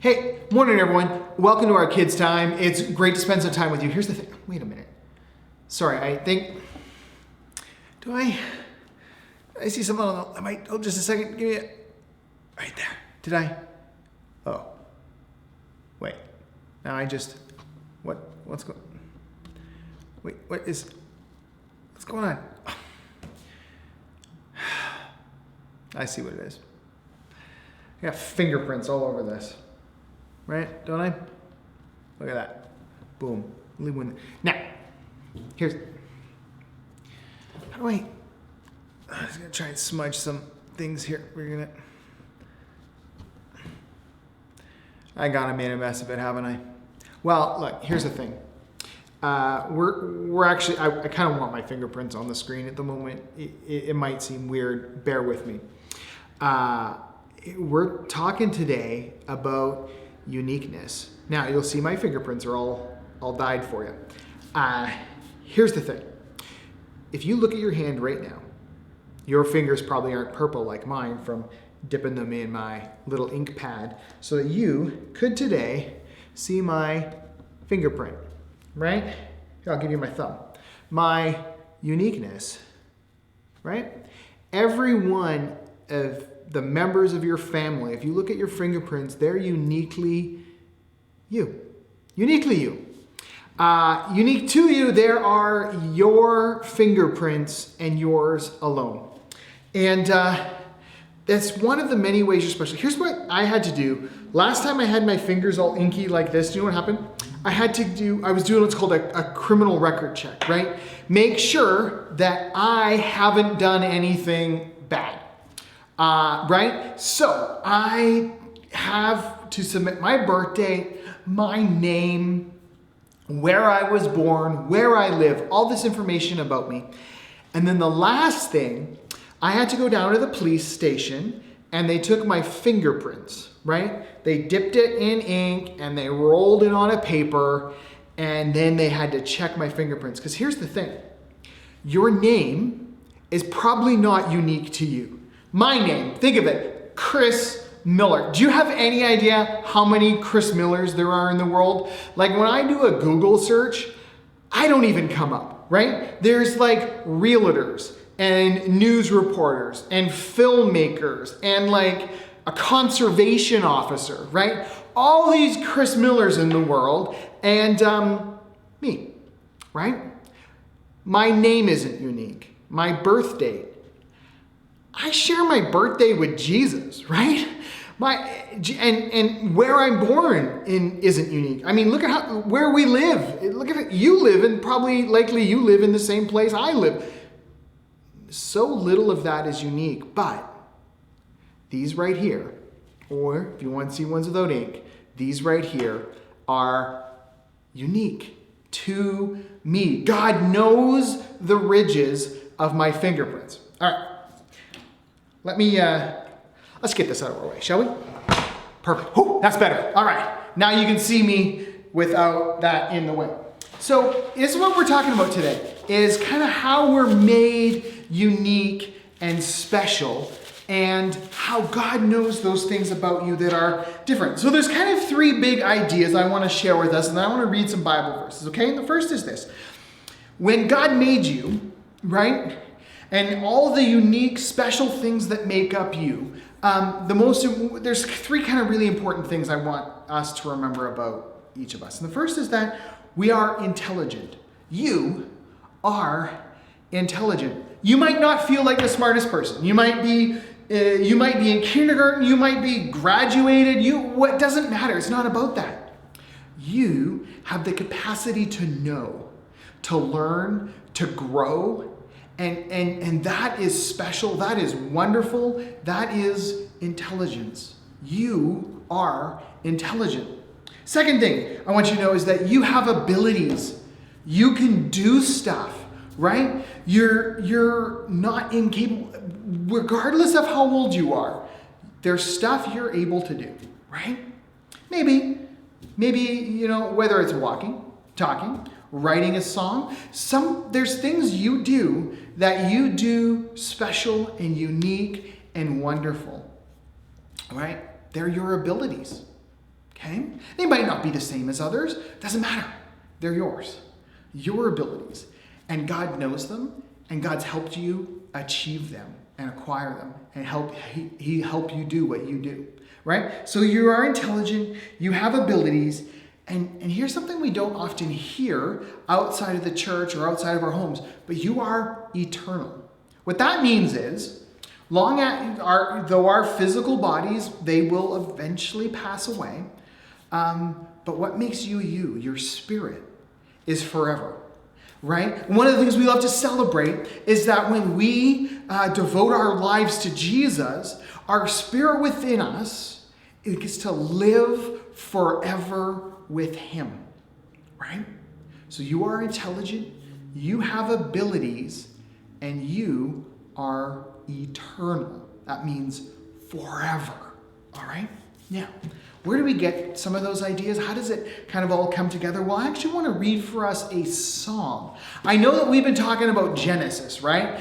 Hey, morning everyone. Welcome to our kids' time. It's great to spend some time with you. Here's the thing. Wait a minute. Sorry, I think. Do I see something on the. I might. Oh, just a second. Give me a. Right there. Did I? Oh. Wait. Now I just. What's going. Wait. What's going on? I see what it is. I got fingerprints all over this. Right? Don't I? Look at that. Boom. Leave one. Now, here's. How do I? I'm just gonna try and smudge some things here. I gotta made a mess of it, haven't I? Well, look. Here's the thing. We're actually. I kind of want my fingerprints on the screen at the moment. It might seem weird. Bear with me. We're talking today about uniqueness. Now you'll see my fingerprints are all dyed for you. Here's the thing. If you look at your hand right now, your fingers probably aren't purple like mine from dipping them in my little ink pad, so that you could today see my fingerprint, right? Here, I'll give you my thumb. My uniqueness, right? Every one of the members of your family, if you look at your fingerprints, they're uniquely you. Uniquely you. Unique to you, there are your fingerprints and yours alone. And that's one of the many ways you're special. Here's what I had to do. Last time I had my fingers all inky like this, do you know what happened? I was doing what's called a criminal record check, right? Make sure that I haven't done anything bad. Right? So I have to submit my birth date, my name, where I was born, where I live, all this information about me. And then the last thing, I had to go down to the police station and they took my fingerprints, right? They dipped it in ink and they rolled it on a paper and then they had to check my fingerprints. Because here's the thing, your name is probably not unique to you. My name, think of it, Chris Miller. Do you have any idea how many Chris Millers there are in the world? Like when I do a Google search, I don't even come up, right? There's like realtors and news reporters and filmmakers and like a conservation officer, right? All these Chris Millers in the world and me, right? My name isn't unique. My birth date. I share my birthday with Jesus, right? And where I'm born isn't unique. I mean, look at where we live. Look at it. You live in likely you live in the same place I live. So little of that is unique, but these right here, or if you want to see ones without ink, these right here are unique to me. God knows the ridges of my fingerprints. All right. Let's get this out of our way, shall we? Perfect. Whew, that's better. All right. Now you can see me without that in the way. So this is what we're talking about today, is kind of how we're made unique and special and how God knows those things about you that are different. So there's kind of three big ideas I want to share with us, and then I want to read some Bible verses, okay? And the first is this. When God made you, right? And all the unique, special things that make up you. There's three kind of really important things I want us to remember about each of us. And the first is that we are intelligent. You are intelligent. You might not feel like the smartest person. You might be in kindergarten. You might be graduated. What doesn't matter. It's not about that. You have the capacity to know, to learn, to grow. And that is special, that is wonderful, that is intelligence. You are intelligent. Second thing I want you to know is that you have abilities. You can do stuff, right? You're not incapable, regardless of how old you are. There's stuff you're able to do, right? Maybe, whether it's walking, talking, writing a song, there's things you do that you do special and unique and wonderful, right? They're your abilities, Okay? They might not be the same as others. Doesn't matter. They're yours. Your abilities. And God knows them, and God's helped you achieve them and acquire them, and He help you do what you do. Right? So you are intelligent, you have abilities, and here's something we don't often hear outside of the church or outside of our homes, but you are eternal. What that means is, though our physical bodies, they will eventually pass away, but what makes you you, your spirit, is forever. Right? One of the things we love to celebrate is that when we devote our lives to Jesus, our spirit within us, it gets to live forever with Him. Right? So you are intelligent, you have abilities, and you are eternal. That means forever. All right? Now, where do we get some of those ideas? How does it kind of all come together? Well, I actually want to read for us a psalm. I know that we've been talking about Genesis, right?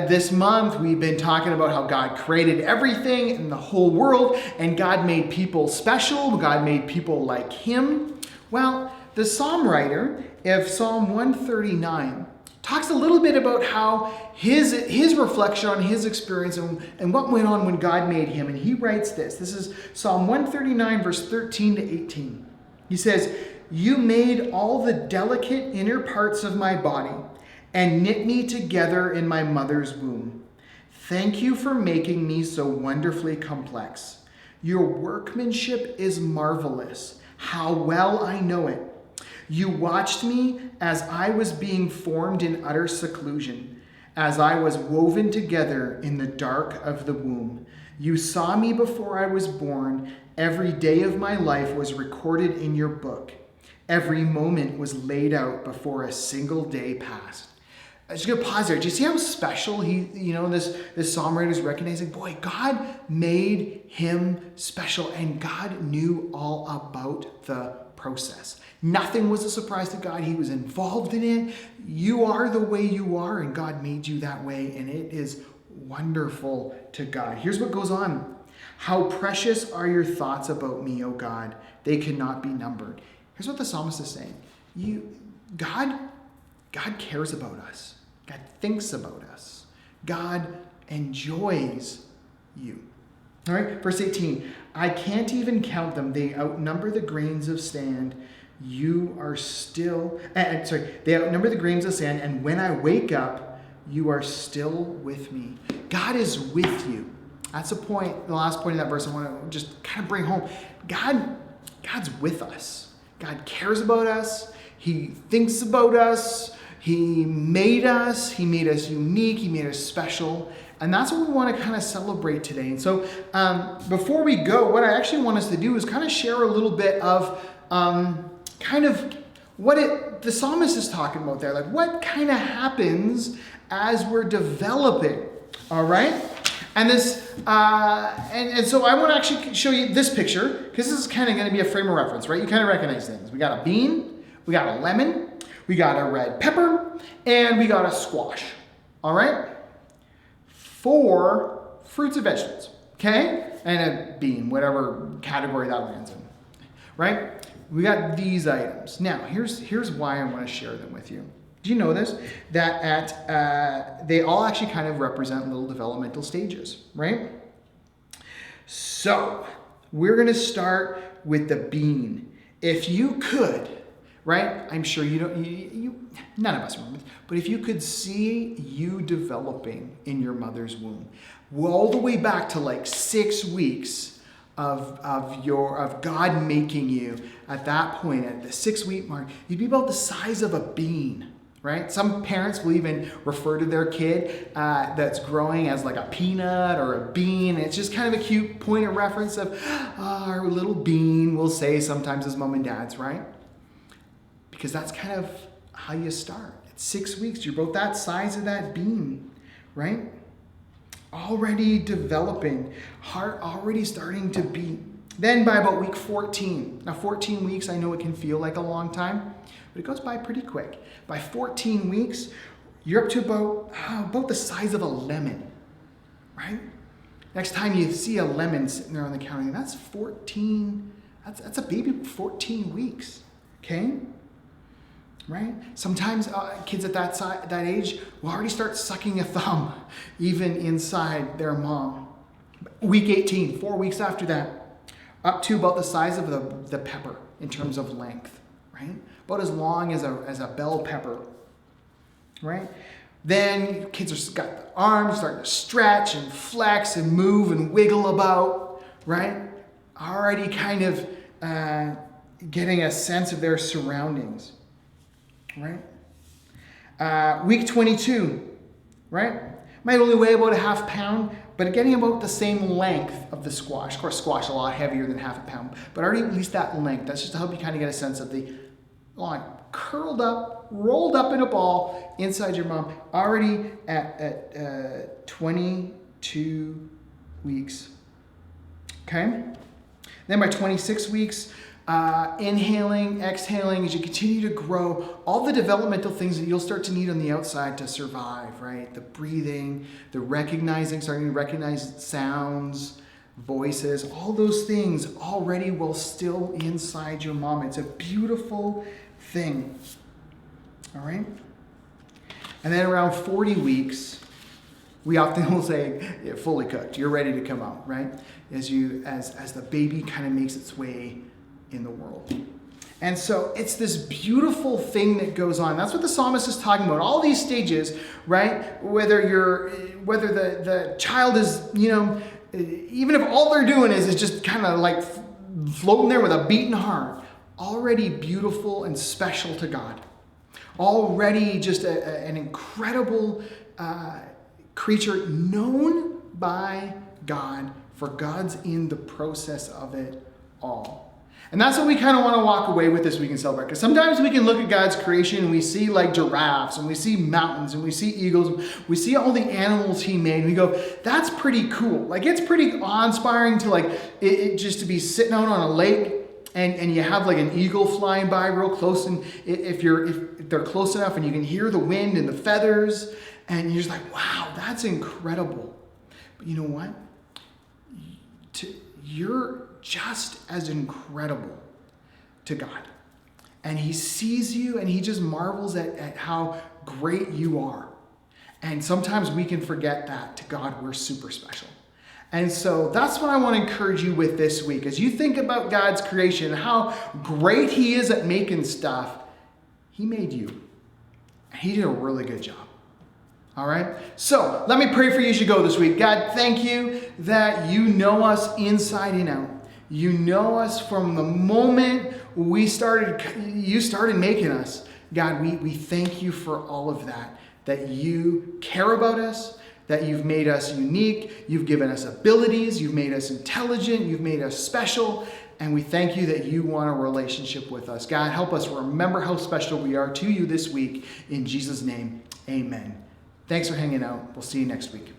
This month, we've been talking about how God created everything in the whole world, and God made people special. God made people like Him. Well, the psalm writer of Psalm 139 talks a little bit about how his reflection on his experience and what went on when God made him. And he writes this. This is Psalm 139, verse 13 to 18. He says, "You made all the delicate inner parts of my body and knit me together in my mother's womb. Thank you for making me so wonderfully complex. Your workmanship is marvelous. How well I know it. You watched me as I was being formed in utter seclusion, as I was woven together in the dark of the womb. You saw me before I was born. Every day of my life was recorded in your book. Every moment was laid out before a single day passed." I'm just going to pause there. Do you see how special this psalm writer is recognizing? Boy, God made him special, and God knew all about the process. Nothing was a surprise to God. He was involved in it. You are the way you are, and God made you that way, and it is wonderful to God. Here's what goes on. "How precious are your thoughts about me, O God. They cannot be numbered." Here's what the psalmist is saying. God cares about us. God thinks about us. God enjoys you. All right, verse 18. "I can't even count them. They outnumber the grains of sand. You are still, they outnumber the grains of sand, and when I wake up, you are still with me." God is with you. That's the point, the last point of that verse I want to just kind of bring home. God's with us. God cares about us. He thinks about us. He made us. He made us unique. He made us special. And that's what we want to kind of celebrate today. And so before we go, what I actually want us to do is kind of share a little bit of kind of what the psalmist is talking about there. Like what kind of happens as we're developing. All right? And this, and so I want to actually show you this picture, because this is kind of going to be a frame of reference, right? You kind of recognize things. We got a bean, we got a lemon, we got a red pepper, and we got a squash. All right? 4 fruits and vegetables, okay? And a bean, whatever category that lands in, right? We got these items. Now, here's why I want to share them with you. Do you know this? That they all actually kind of represent little developmental stages, right? So, we're going to start with the bean. If you could, right? I'm sure you don't, none of us remember this, but if you could see you developing in your mother's womb, all the way back to like 6 weeks of God making you, at that point, at the 6-week mark, you'd be about the size of a bean, right? Some parents will even refer to their kid that's growing as like a peanut or a bean. It's just kind of a cute point of reference of our little bean, we'll say sometimes as mom and dads, right? Because that's kind of how you start. At 6 weeks, you're about that size of that bean, right? Already developing, heart already starting to beat. Then by about week 14, now 14 weeks, I know it can feel like a long time, but it goes by pretty quick. By 14 weeks, you're up to about the size of a lemon, right? Next time you see a lemon sitting there on the counter, that's That's a baby with 14 weeks, okay? Right? Sometimes kids at that age will already start sucking a thumb, even inside their mom. Week 18, 4 weeks after that, up to about the size of the pepper in terms of length, right? About as long as a bell pepper, right? Then kids are got the arms starting to stretch and flex and move and wiggle about, right? Already kind of getting a sense of their surroundings, right? Week 22, right? Might only weigh about a half pound, but getting about the same length of the squash. Of course, squash a lot heavier than half a pound, but already at least that length. That's just to help you kind of get a sense of the curled up, rolled up in a ball inside your mom, already at 22 weeks. Okay? Then by 26 weeks, inhaling, exhaling, as you continue to grow, all the developmental things that you'll start to need on the outside to survive, right? The breathing, the recognizing, starting to recognize sounds, voices, all those things already while still inside your mom. It's a beautiful thing, all right? And then around 40 weeks, we often will say, yeah, fully cooked, you're ready to come out, right? As the baby kind of makes its way in the world. And so it's this beautiful thing that goes on. That's what the psalmist is talking about. All these stages, right? Whether the child is, even if all they're doing is just kind of like floating there with a beating heart, already beautiful and special to God. Already just an incredible creature known by God, for God's in the process of it all. And that's what we kind of want to walk away with this week in Celebrate. Because sometimes we can look at God's creation and we see like giraffes and we see mountains and we see eagles. We see all the animals he made and we go, that's pretty cool. Like it's pretty awe-inspiring to like it just to be sitting out on a lake and you have like an eagle flying by real close. And if they're close enough and you can hear the wind and the feathers and you're just like, wow, that's incredible. But you know what? You're just as incredible to God. And he sees you and he just marvels at how great you are. And sometimes we can forget that. To God, we're super special. And so that's what I want to encourage you with this week. As you think about God's creation, how great he is at making stuff, he made you. And he did a really good job. All right? So let me pray for you as you go this week. God, thank you that you know us inside and out. You know us from the moment you started making us. God, we thank you for all of that you care about us, that you've made us unique, you've given us abilities, you've made us intelligent, you've made us special, and we thank you that you want a relationship with us. God, help us remember how special we are to you this week. In Jesus' name, amen. Thanks for hanging out. We'll see you next week.